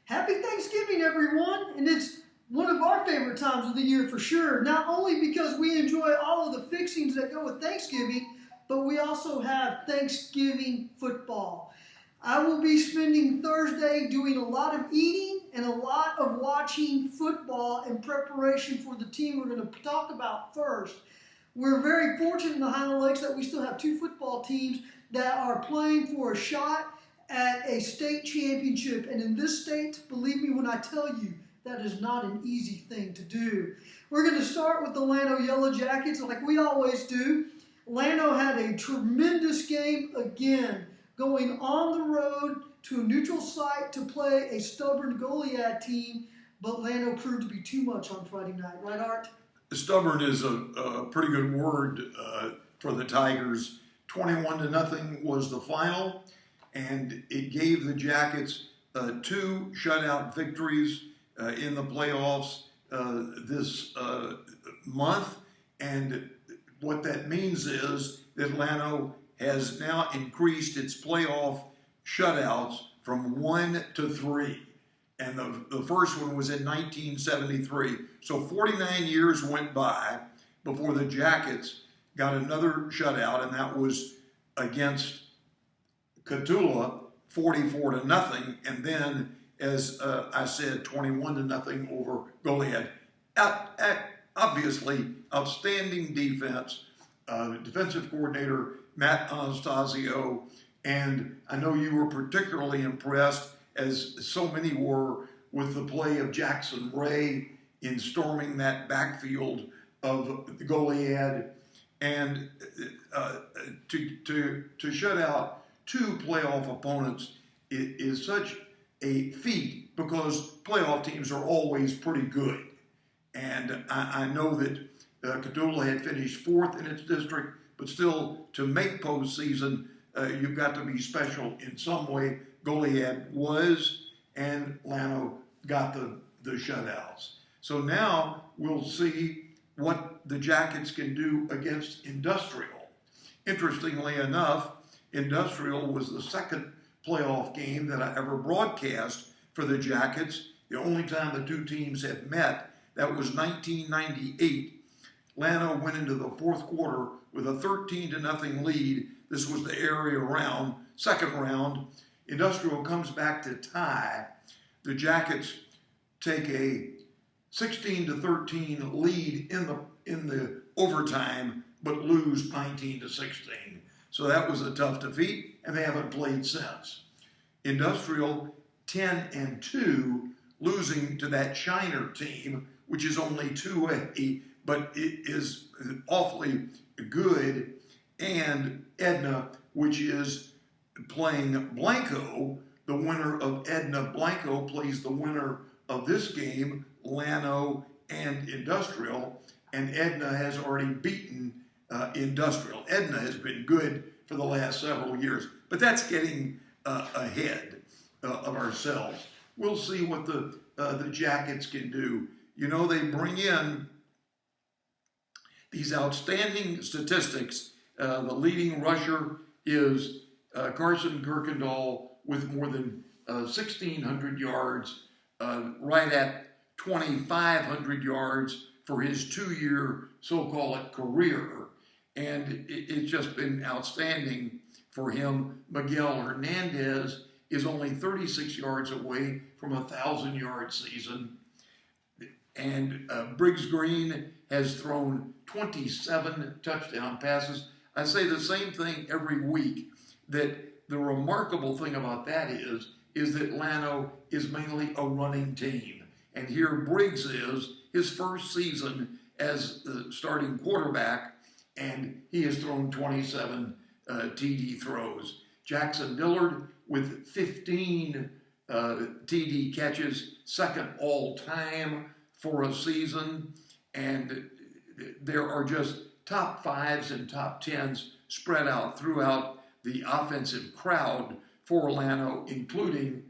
Happy Thanksgiving, everyone! And it's one of our favorite times of the year for sure. Not only because we enjoy all of the fixings that go with Thanksgiving, but we also have Thanksgiving football. I will be spending Thursday doing a lot of eating and a lot of watching football in preparation for the team we're going to talk about first. We're very fortunate in the Highland Lakes that we still have two football teams that are playing for a shot at a state championship. And in this state, believe me when I tell you, that is not an easy thing to do. We're going to start with the Llano Yellow Jackets like we always do. Llano had a tremendous game again, going on the road to a neutral site to play a stubborn Goliad team, but Llano proved to be too much on Friday night. Right, Art? Stubborn is a pretty good word for the Tigers. 21-0 was the final, and it gave the Jackets two shutout victories in the playoffs this month. And what that means is that Llano has now increased its playoff shutouts from 1 to 3. And the first one was in 1973. So 49 years went by before the Jackets got another shutout, and that was against Catula, 44-0. And then, as I said, 21-0 over Goliad. Obviously, outstanding defense. Defensive coordinator Matt Anastasio, and I know you were particularly impressed, as so many were, with the play of Jackson Ray in storming that backfield of the Goliad, and to shut out two playoff opponents is such a feat, because playoff teams are always pretty good. And I know that Catula had finished 4th in its district, but still, to make postseason, you've got to be special in some way. Goliad was, and Llano got the shutouts. So now we'll see what the Jackets can do against Industrial. Interestingly enough, Industrial was the second playoff game that I ever broadcast for the Jackets. The only time the two teams had met, that was 1998. Llano went into the fourth quarter with a 13-0 lead. This was the area round, second round. Industrial comes back to tie. The Jackets take a 16-13 lead in the overtime, but lose 19-16. So that was a tough defeat, and they haven't played since. Industrial 10-2, losing to that Shiner team, which is only 2A, but it is awfully good, and Edna, which is playing Blanco. The winner of Edna Blanco plays the winner of this game, Llano and Industrial, and Edna has already beaten Industrial. Edna has been good for the last several years, but that's getting ahead of ourselves. We'll see what the Jackets can do. You know, they bring in these outstanding statistics. The leading rusher is Carson Kirkendall with more than 1,600 yards, right at 2,500 yards for his 2-year so-called career. And it's just been outstanding for him. Miguel Hernandez is only 36 yards away from a 1,000-yard season. And Briggs Green has thrown 27 touchdown passes. I say the same thing every week, that the remarkable thing about that is that Llano is mainly a running team. And here Briggs is, his first season as the starting quarterback, and he has thrown 27 TD throws. Jackson Dillard with 15 TD catches, second all-time for a season, and there are just top 5s and top 10s spread out throughout the offensive crowd for Llano, including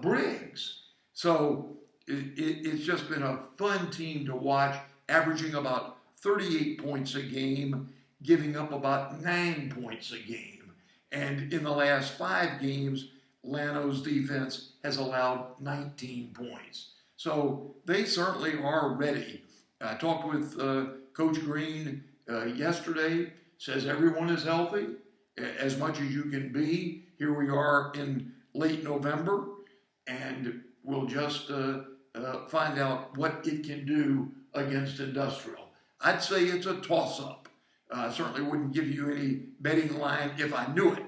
Briggs. So it's just been a fun team to watch, averaging about 38 points a game, giving up about 9 points a game. And in the last 5 games, Llano's defense has allowed 19 points. So they certainly are ready. I talked with Coach Green yesterday, says everyone is healthy, as much as you can be. Here we are in late November, and we'll just find out what it can do against Industrial. I'd say it's a toss-up. I certainly wouldn't give you any betting line if I knew it.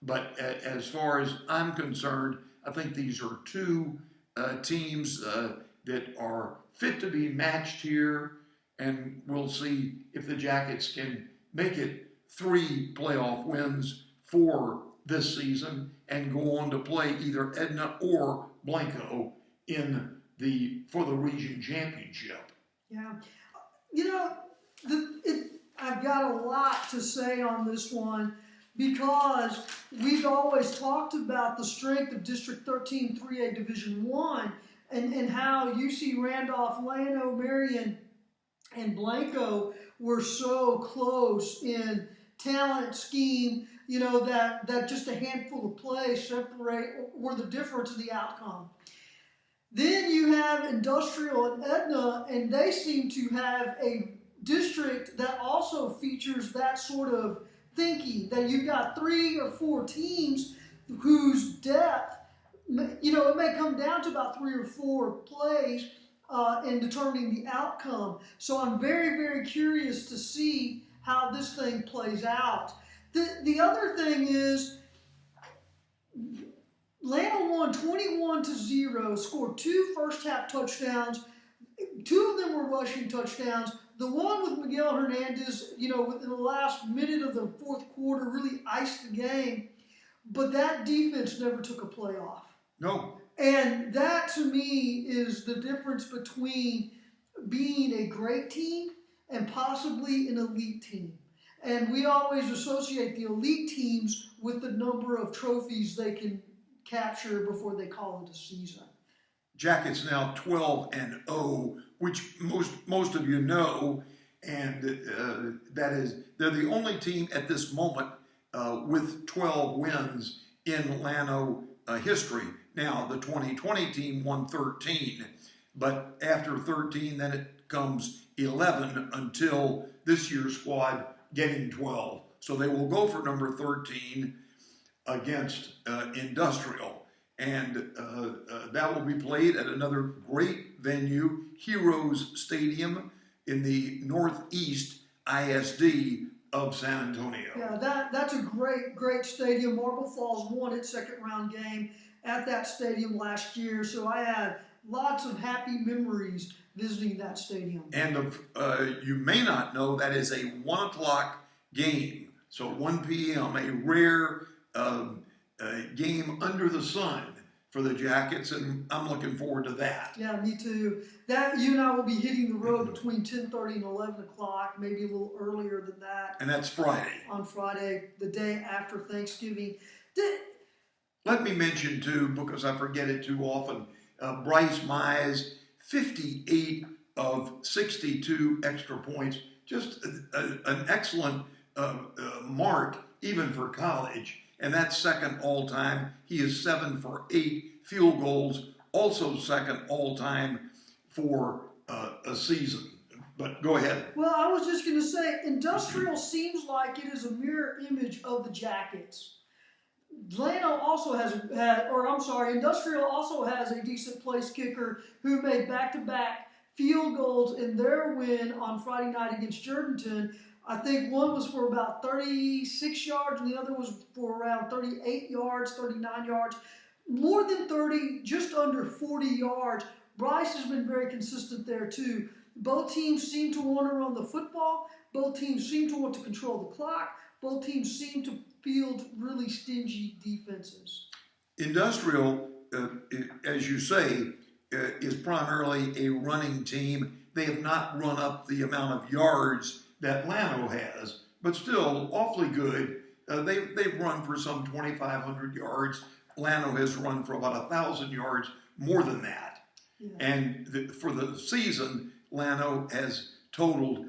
But as far as I'm concerned, I think these are two teams that are fit to be matched here, and we'll see if the Jackets can make it 3 playoff wins for this season and go on to play either Edna or Blanco for the region championship. Yeah. I've got a lot to say on this one because we've always talked about the strength of District 13 3A Division 1 and how UC Randolph, Llano, Marion, and Blanco were so close in talent, scheme, that just a handful of plays were the difference in the outcome. Then you have Industrial and Edna, and they seem to have a district that also features that sort of thinking, that you've got 3 or 4 teams whose depth, it may come down to about 3 or 4 plays in determining the outcome. So I'm very, very curious to see how this thing plays out. The other thing is, Llano won 21-0, scored 2 first-half touchdowns. 2 of them were rushing touchdowns. The one with Miguel Hernandez, within the last minute of the 4th quarter, really iced the game. But that defense never took a play off. No. And that, to me, is the difference between being a great team and possibly an elite team. And we always associate the elite teams with the number of trophies they can capture before they call it a season. Jackets now 12-0, which most of you know, and that is they're the only team at this moment with 12 wins in Llano history. Now the 2020 team won 13, but after 13, then it comes 11 until this year's squad getting 12. So they will go for number 13 against Industrial. And that will be played at another great venue, Heroes Stadium in the Northeast ISD of San Antonio. Yeah, that's a great stadium. Marble Falls won its 2nd round game at that stadium last year, so I had lots of happy memories visiting that stadium. And you may not know that is a 1 o'clock game, so 1 p.m., a rare game under the sun for the Jackets, and I'm looking forward to that. Yeah, me too. That you and I will be hitting the road between 10:30 and 11 o'clock, maybe a little earlier than that. And that's Friday. On Friday, the day after Thanksgiving. Let me mention, too, because I forget it too often, Bryce Mize, 58 of 62 extra points. Just an excellent mark, even for college. And that's 2nd all-time. He is 7 for 8 field goals, also 2nd all-time for a season. But go ahead. Well, I was just going to say, Industrial seems like it is a mirror image of the Jackets. Industrial also has a decent place kicker who made back-to-back field goals in their win on Friday night against Jourdanton. I think one was for about 36 yards and the other was for around 38 yards, 39 yards. More than 30, just under 40 yards. Bryce has been very consistent there too. Both teams seem to want to run the football. Both teams seem to want to control the clock. Both teams seem to field really stingy defenses. Industrial, as you say, is primarily a running team. They have not run up the amount of yards that Llano has, but still awfully good. They've run for some 2,500 yards. Llano has run for about 1,000 yards, more than that. Yeah. And for the season, Llano has totaled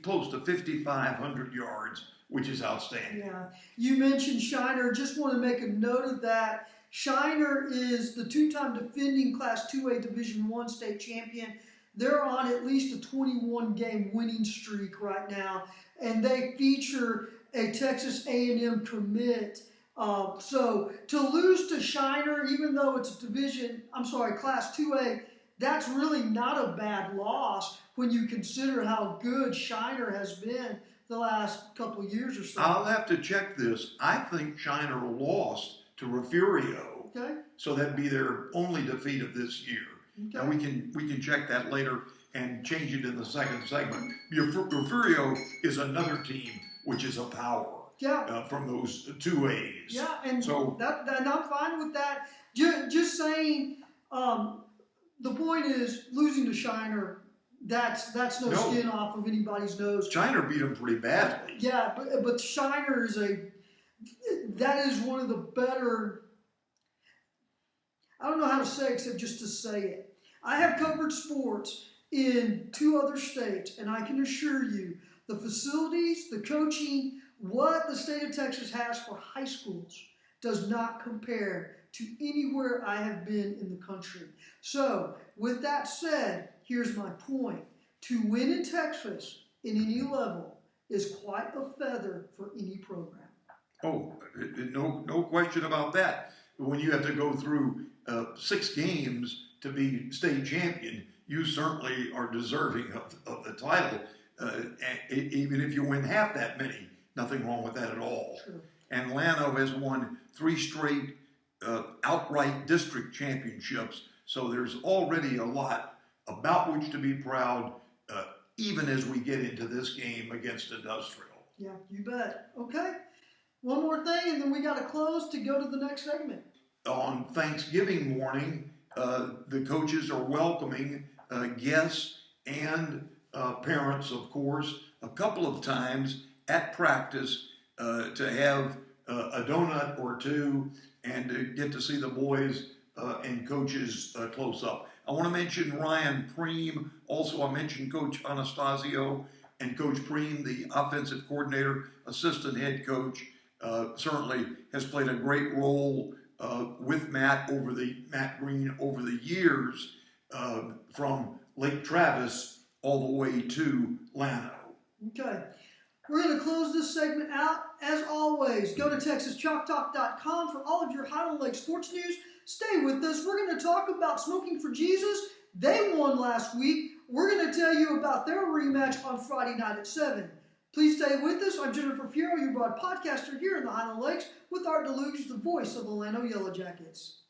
close to 5,500 yards which is outstanding. Yeah. You mentioned Shiner. Just want to make a note of that. Shiner is the two-time defending Class 2A Division I state champion. They're on at least a 21-game winning streak right now, and they feature a Texas A&M commit. So to lose to Shiner, even though it's a Class 2A, that's really not a bad loss when you consider how good Shiner has been the last couple of years or so. I'll have to check this. I think Shiner lost to Refugio, Okay. so that'd be their only defeat of this year. Okay. And we can check that later and change it in the second segment. Refugio is another team which is a power. Yeah. From those 2As. Yeah, and so and I'm fine with that. Just saying, the point is losing to Shiner. That's no skin off of anybody's nose. Shiner beat them pretty badly. Yeah, but Shiner is that is one of the better. I don't know how to say it except just to say it. I have covered sports in 2 other states, and I can assure you, the facilities, the coaching, what the state of Texas has for high schools does not compare to anywhere I have been in the country. So, with that said, here's my point. To win in Texas in any level is quite a feather for any program. Oh, no question about that. When you have to go through 6 games to be state champion, you certainly are deserving of the title. Even if you win half that many, nothing wrong with that at all. True. And Llano has won 3 straight outright district championships, so there's already a lot about which to be proud, even as we get into this game against Industrial. Yeah, you bet. Okay, one more thing, and then we got to close to go to the next segment. On Thanksgiving morning, the coaches are welcoming guests and parents, of course, a couple of times at practice to have a donut or 2 and to get to see the boys and coaches close up. I want to mention Ryan Preem. Also, I mentioned Coach Anastasio and Coach Preem, the offensive coordinator, assistant head coach, certainly has played a great role with Matt Green over the years, from Lake Travis all the way to Llano. Okay. We're going to close this segment out. As always, go to TexasChalkTalk.com for all of your Highland Lake sports news. Stay with us. We're going to talk about Smoking for Jesus. They won last week. We're going to tell you about their rematch on Friday night at 7. Please stay with us. I'm Jennifer Fierro, your broad podcaster here in the Highland Lakes with Art Dlugach, the voice of the Llano Yellow Jackets.